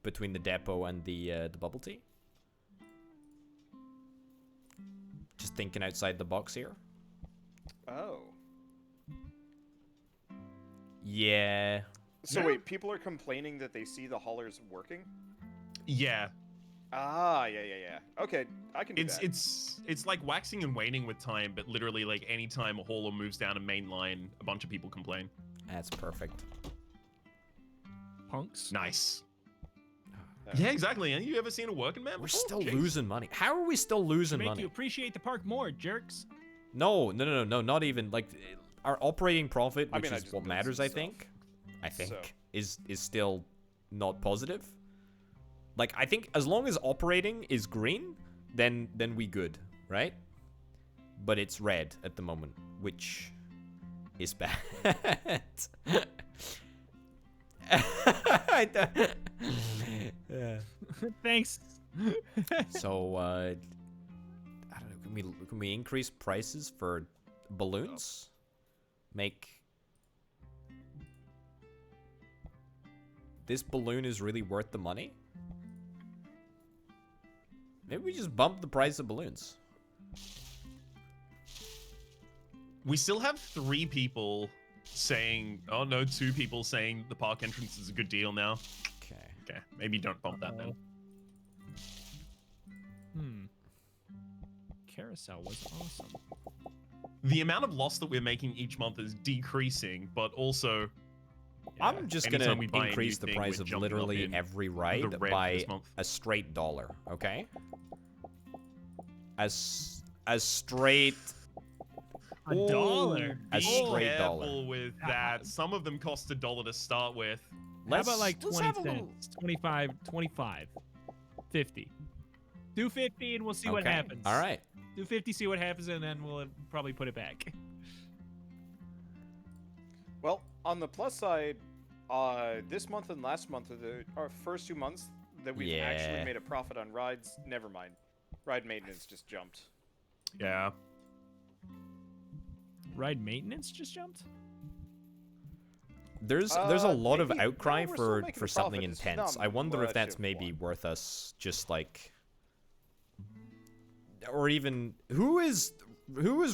between the depot and the bubble tea. Just thinking outside the box here. Oh. Yeah. So Yeah. wait, people are complaining that they see the haulers working? Yeah. Ah, yeah. Okay, I can do that. It's like waxing and waning with time, but literally like anytime a hauler moves down a main line, a bunch of people complain. That's perfect. Punks. Nice. Yeah, exactly. And you ever seen a working man We're before? still Jeez. losing money. How are we still losing Make money? you appreciate the park more, jerks. No, not even. Like, our operating profit, I which mean, I is just what moved matters, some I stuff. think, So. is still not positive. Like, I think as long as operating is green, then we good, right? But it's red at the moment, which is bad. Yeah. Thanks. So, I don't know. Can we increase prices for balloons? Make this balloon is really worth the money? Maybe we just bump the price of balloons. We still have 3 people saying, oh no, 2 people saying the park entrance is a good deal now. Okay. Okay, maybe don't bump that then. Carousel was awesome. The amount of loss that we're making each month is decreasing, but also I'm just anytime gonna we buy a new increase the thing, price we're of jumping up literally in every the ride red by this month. a straight dollar, okay? As straight A dollar. A Be straight careful dollar. with that. Some of them cost $1 to start with. How about like let's 20 have a little- cents? 25, 50. Do 50 and we'll see what Okay, happens. all right. Do 50, see what happens, and then we'll probably put it back. Well, on the plus side, this month and last month are our first 2 months that we've actually Yeah. made a profit on rides. Never mind. Ride maintenance just jumped. Yeah. Ride maintenance just jumped? There's a lot of maybe. outcry No, we're still making for a something profit. It's just intense. not I wonder if much that's of maybe one. worth us just like, or even who is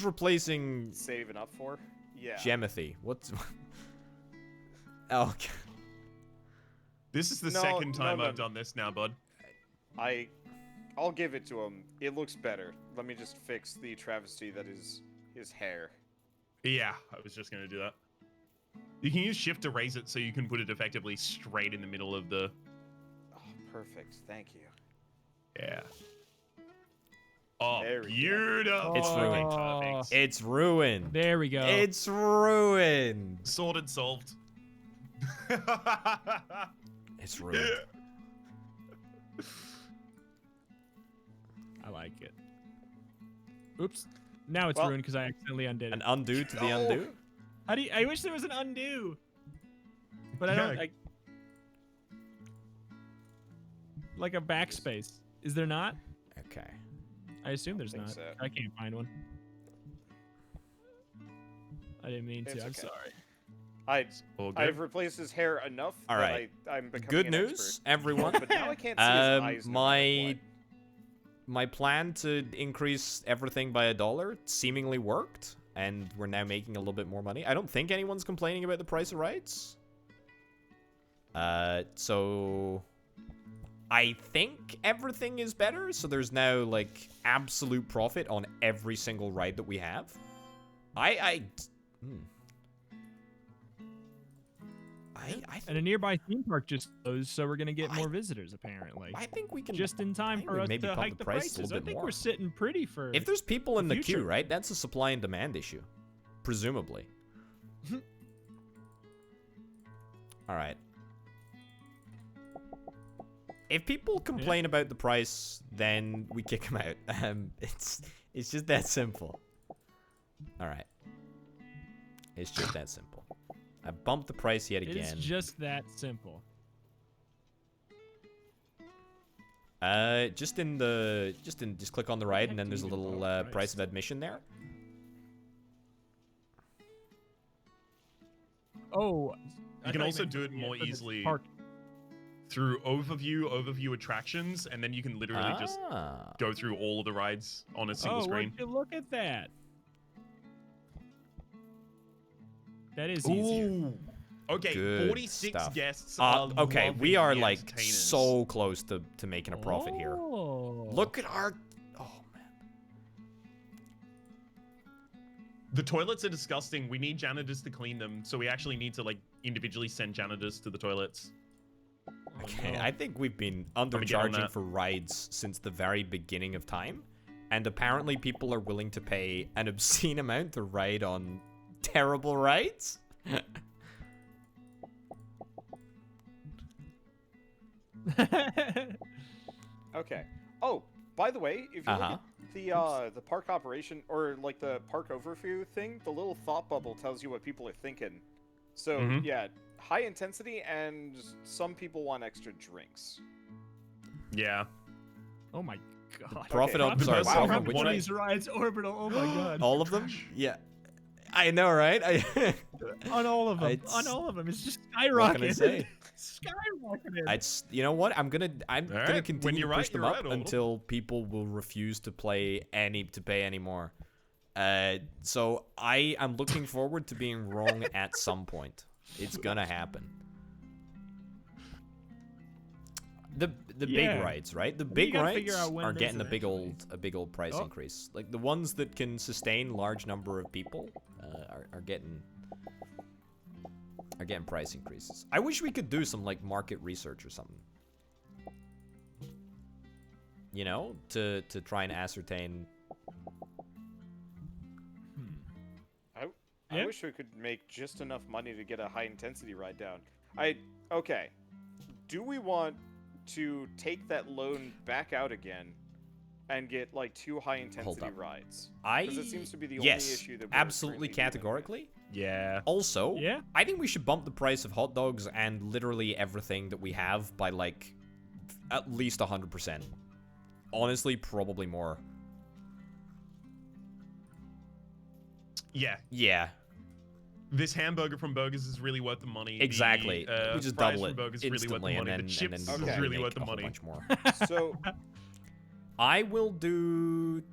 replacing Saving up for? Yeah. Gemothy? What's oh, okay. This is the No, second no, time no. I've done this now, bud. I'll give it to him. It looks better. Let me just fix the travesty that is his hair. Yeah, I was just going to do that. You can use shift to raise it so you can put it effectively straight in the middle of the... Oh, perfect. Thank you. Yeah. Oh, There we go. beautiful. It's ruined. Perfect. It's ruined. There we go. It's ruined. Sorted, solved. It's ruined. I like it. Oops. Now it's Well- ruined because I accidentally undid An it. undo to the No. undo. How do you, I wish there was an undo. But I Yeah. don't like a backspace. Is there not? Okay. I assume there's think not. so. I can't find one. I didn't mean to. It's I'm okay. sorry. All good. I've replaced his hair enough All that right. I'm becoming Good an news, expert. everyone. But now I can't see his eyes. no matter what. My plan to increase everything by $1 seemingly worked, and we're now making a little bit more money. I don't think anyone's complaining about the price of rides. So I think everything is better. So there's now like absolute profit on every single ride that we have. I And a nearby theme park just closed, so we're gonna get more visitors apparently. think we can Just in time I think for we us maybe to bump hike the the price a prices. little I bit think more. we're sitting pretty for. If there's people in the queue, future. right? That's a supply and demand issue, presumably. All right. If people complain about the price, then we kick them out. It's just that simple. All right. It's just that simple. I bumped the price yet again. It's just that simple. Just click on the right, and then there's a little price of admission there. Oh, You can also do it more easily through overview attractions, and then you can literally just go through all of the rides on a single screen. Oh, look at that. That is easier. Ooh. Okay, Good 46 stuff. guests. Okay, we are like entertainers. so close to making a profit here. Oh. Look at our. Oh man. The toilets are disgusting. We need janitors to clean them, so we actually need to like individually send janitors to the toilets. Okay, no. I think we've been get on undercharging that. for rides since the very beginning of time, and apparently people are willing to pay an obscene amount to ride on terrible rides. Okay. Oh, by the way, if you Uh-huh. look at the park operation or like the park overview thing, the little thought bubble tells you what people are thinking. So Mhm. yeah, high intensity, and some people want extra drinks. Yeah. Oh my god. Profit Okay. up, sorry, Wow, profit how which one one? I- These rides orbital. Oh my god. All of them? Yeah. I know, right? On all of them. It's- On all of them. It's just What can I skyrocketing. say? Skyrocketing. You know what? I'm gonna Alright, when continue to you're push right, them you're up right, Orbital. until people will refuse to pay any more. So I am looking forward to being wrong at some point. It's gonna happen. The big Yeah. rides, right? The You big gotta rides figure out when are it is getting a eventually. big old price Oh. increase. Like the ones that can sustain large number of people are getting price increases. I wish we could do some like market research or something. You know, to try and ascertain. I Yeah. wish we could make just enough money to get a high intensity ride down. Okay. Do we want to take that loan back out again and get like 2 high intensity up. rides? I Because it seems to be the only yes, issue that we're absolutely currently dealing with. categorically. Yeah. Also, Yeah. I think we should bump the price of hot dogs and literally everything that we have by like at least 100%. Honestly, probably more. Yeah. Yeah, This hamburger from Burgers is really worth the money. exactly. The, We just fries double from it Burgers is really worth the instantly, money. and then The chips Okay. is really make worth the a whole money. bunch more. So, I will do.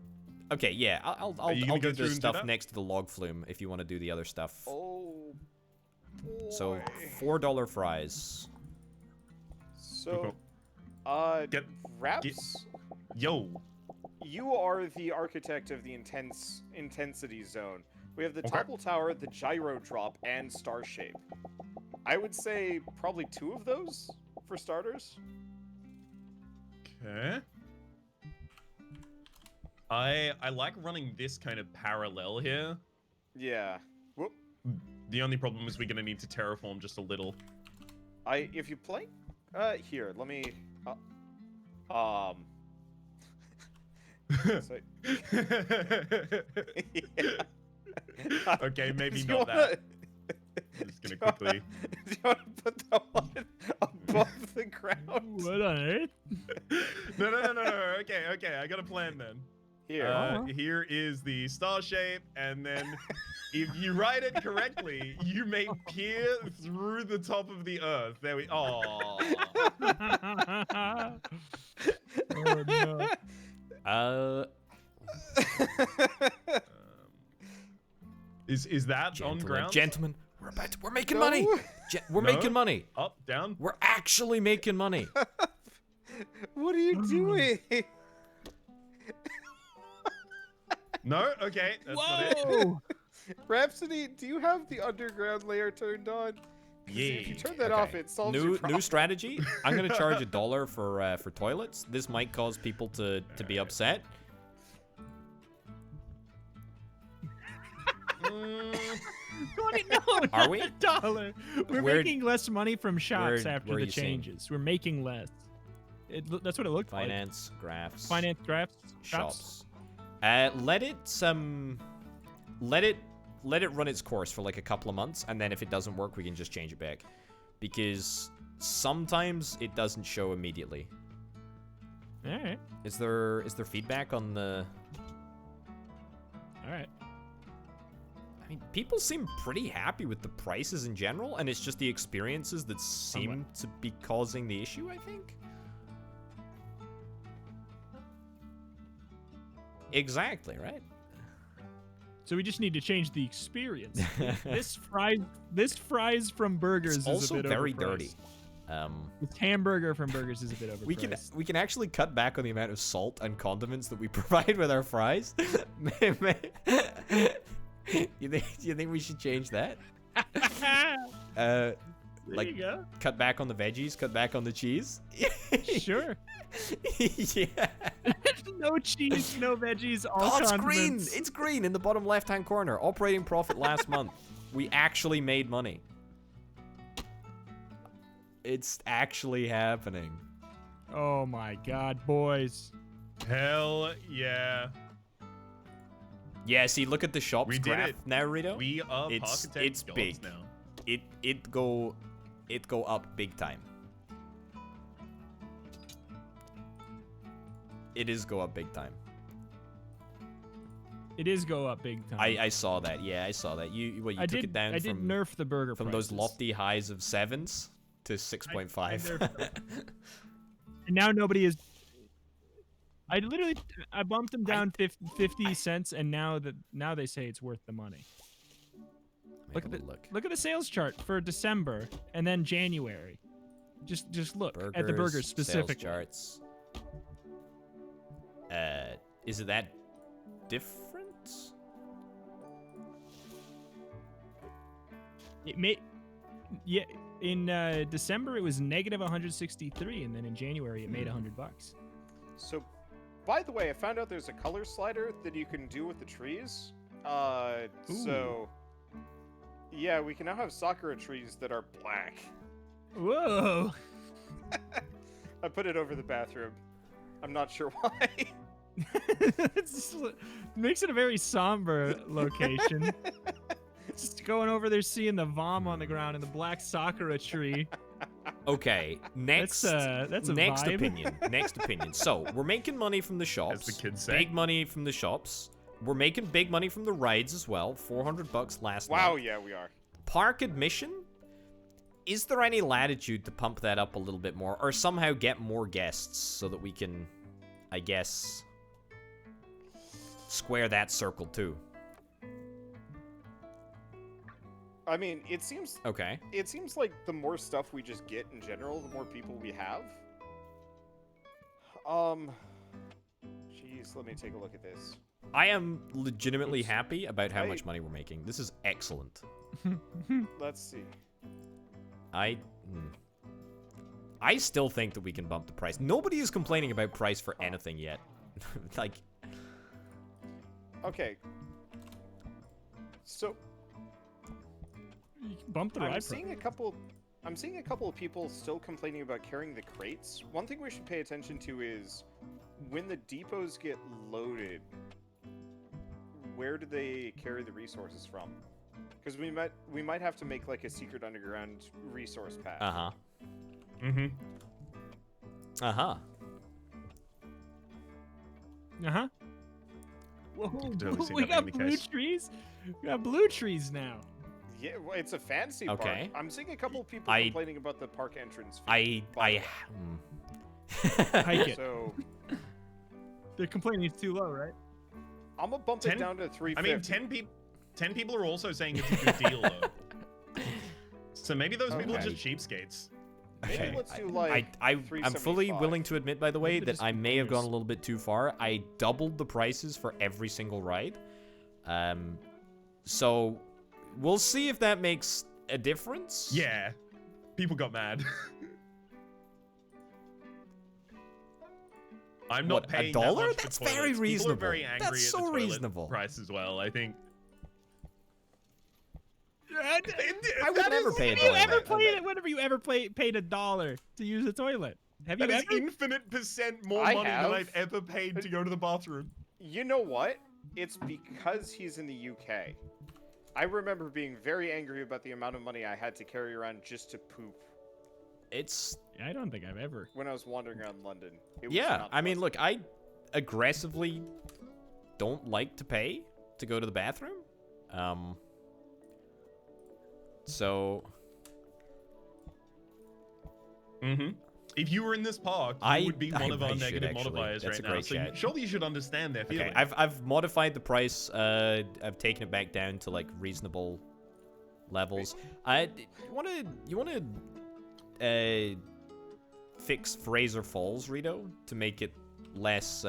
Okay, yeah, I'll you gonna I'll go do through the and do stuff that? next to the log flume if you want to do the other stuff. oh boy. So $4 fries. So, Get- Raps, Yo. you are the architect of the intensity zone. We have the Okay. topple tower, the gyro drop, and star shape. I would say probably 2 of those for starters. Okay. I like running this kind of parallel here. Yeah. Whoop. The only problem is we're gonna need to terraform just a little. If you play, here, let me, so, yeah. Okay, maybe Do you not wanna- that. I'm just gonna quickly. Do you want to put that one above the ground? What on earth? No. Okay. I got a plan then. Here. Here is the star shape, and then if you write it correctly, you may peer through the top of the earth. There we. Oh. Oh no. Is that on ground? Gentlemen, we're making No. money. We're No. making money. Up, down. We're actually making money. What are you doing? No. Okay. That's not it. Whoa! Rhapsody, do you have the underground layer turned on? 'Cause If you Yeah. turn that Okay. off, it solves your New problem. strategy. I'm gonna charge $1 for toilets. This might cause people to be upset. Mm, Are we? $1. We're Where- making less money from shops where after are the you seeing? changes. We're making less. That's what it looked like. Finance, graphs, Finance, graphs, shops. shops. Let it run its course for like a couple of months, and then if it doesn't work, we can just change it back. Because sometimes it doesn't show immediately. All right. Is there feedback on the? All right. I mean, people seem pretty happy with the prices in general, and it's just the experiences that seem to be causing the issue, I think. Exactly, right? So we just need to change the experience. This fries from burgers It's is also a bit very overpriced. dirty. This hamburger from burgers is a bit overpriced. We can actually cut back on the amount of salt and condiments that we provide with our fries. You think we should change that? There Like, you go. cut back on the veggies, cut back on the cheese. Sure. Yeah. No cheese, no veggies, all Oh, it's green. condiments. It's green in the bottom left-hand corner. Operating profit last month. We actually made money. It's actually happening. Oh my god, boys. Hell yeah. Yeah, see, look at the shops We did graph it. now, Rito. We are It's Parkitect gods big. now. It go up big time. It is go up big time. It is go up big time. I saw that. Yeah, I saw that. You took it down I did from nerf the burger those prices. lofty highs of 7s to 6.5. nerfed them. And now nobody is. I bumped them down 50 cents, and now they say it's worth the money. Look at the sales chart for December and then January. Just look at the burgers specifically. Sales charts. Is it that different? It may, yeah. In December it was negative 163, and then in January it made $100. So, by the way, I found out there's a color slider that you can do with the trees. So, yeah, we can now have Sakura trees that are black. Whoa! I put it over the bathroom. I'm not sure why. Makes it a very somber location. Just going over there, seeing the vom on the ground and the black Sakura tree. Okay, next That's a next vibe. opinion. Next opinion. So we're making money from the shops. As the kids say. Big money from the shops. We're making big money from the rides as well. $400 last Wow, month. yeah, we are. Park admission. Is there any latitude to pump that up a little bit more, or somehow get more guests so that we can, I guess, square that circle too? I mean, it seems Okay. it seems like the more stuff we just get in general, the more people we have. Jeez, let me take a look at this. I am legitimately Oops. happy about how I- much money we're making. This is excellent. Let's see. I still think that we can bump the price. Nobody is complaining about price for anything yet. Like, Okay. So, You can bump the I'm ride seeing a couple of people still complaining about carrying the crates. One thing we should pay attention to is when the depots get loaded, where do they carry the resources from? Because we might have to make like a secret underground resource path. uh-huh. Mm-hmm. Uh-huh. Uh-huh. Whoa, totally see we that got being the blue case. trees. We got blue trees now. Yeah, well, it's a fancy Okay. park. I'm seeing a couple of people I- complaining about the park entrance fee. I Hike it. So They're complaining it's too low, right? I'm gonna bump it down to 350. I mean, 10 people are also saying it's a good deal, though. So maybe those people are Okay. just cheapskates. Maybe Okay. let's do like I'm fully 375. willing to admit, by the way, Maybe that just I may have gone a complainers. little bit too far. I doubled the prices for every single ride. So we'll see if that makes a difference. Yeah. People got mad. I'm not What, paying $1? that much for That's toilets. very People reasonable. are very angry That's at so the toilet reasonable. price as well, I think. I would never pay a Whenever you dollar. ever paid it, whenever you ever paid $1 to use a toilet. Have you That is ever? infinite percent more I money have. than I've ever paid to go to the bathroom. You know what? It's because he's in the UK. I remember being very angry about the amount of money I had to carry around just to poop It's I don't think I've ever. when I was wandering around London. It was yeah. not I mean, pleasant. look, I aggressively don't like to pay to go to the bathroom. So Mm-hmm. If you were in this park, I- you would be I one of our really should, negative actually. modifiers That's right a now. great So chat. surely you should understand their okay, feeling. I've modified the price. I've taken it back down to like reasonable levels. You wanna fix Fraser Falls, Rito, to make it less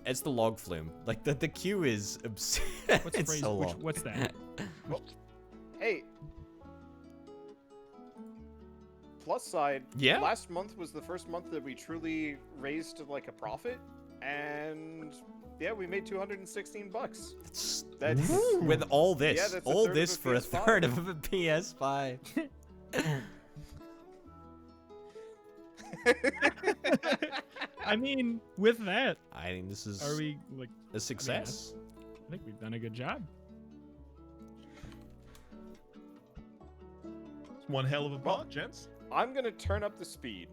it's the log flume. Like the queue is What's it's phrase? so long. What's that? Hey. Plus side, Yeah? last month was the first month that we truly raised like a profit, and yeah, we made 216 bucks. That's With all this, Yeah, that's a all third of this a for a PS5. third of a PS5. I mean, with that, I think this is are we like? a success. I think we've done a good job. It's one hell of a park, gents. I'm gonna turn up the speed.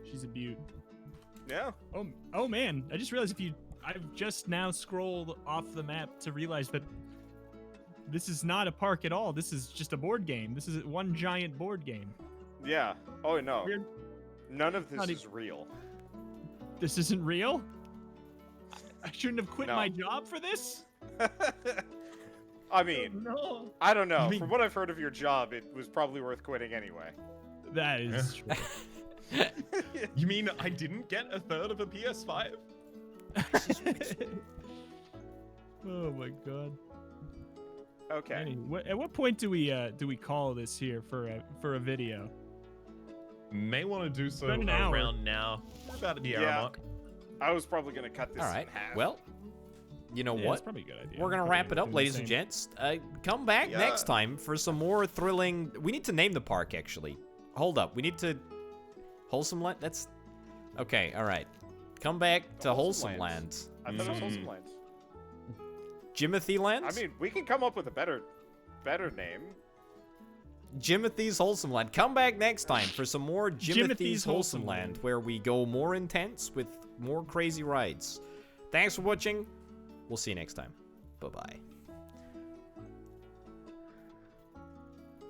She's a beaut. Yeah. Oh man! I just realized I've just now scrolled off the map to realize that this is not a park at all. This is just a board game. This is one giant board game. Yeah. Oh no. We're- None of this Not is real. This isn't real. I shouldn't have quit No. my job for this. I mean, No. I don't know. You mean- From what I've heard of your job, it was probably worth quitting anyway. That is true. You mean I didn't get a third of a PS5? Oh my god. Okay. Anyway, at what point do we call this here for a video? May want to do so About an hour. around now. About the hour Yeah. mark. I was probably gonna cut this All right. in half. Well, you know Yeah, what? It's probably a good idea. We're gonna Probably wrap it do up, the ladies and same. gents. Come back Yeah. next time for some more thrilling. We need to name the park actually. Hold up. We need to Wholesome Land. That's okay. All right. Come back to Wholesome Wholesome Land. I thought it was Mm. Wholesome Lands. Jimothy Land. I mean, we can come up with a better name. Jimothy's Wholesome Land. Come back next time for some more Jimothy's Jimothy's Wholesome Wholesome Land, Land. where we go more intense with more crazy rides. Thanks for watching. We'll see you next time. Bye-bye.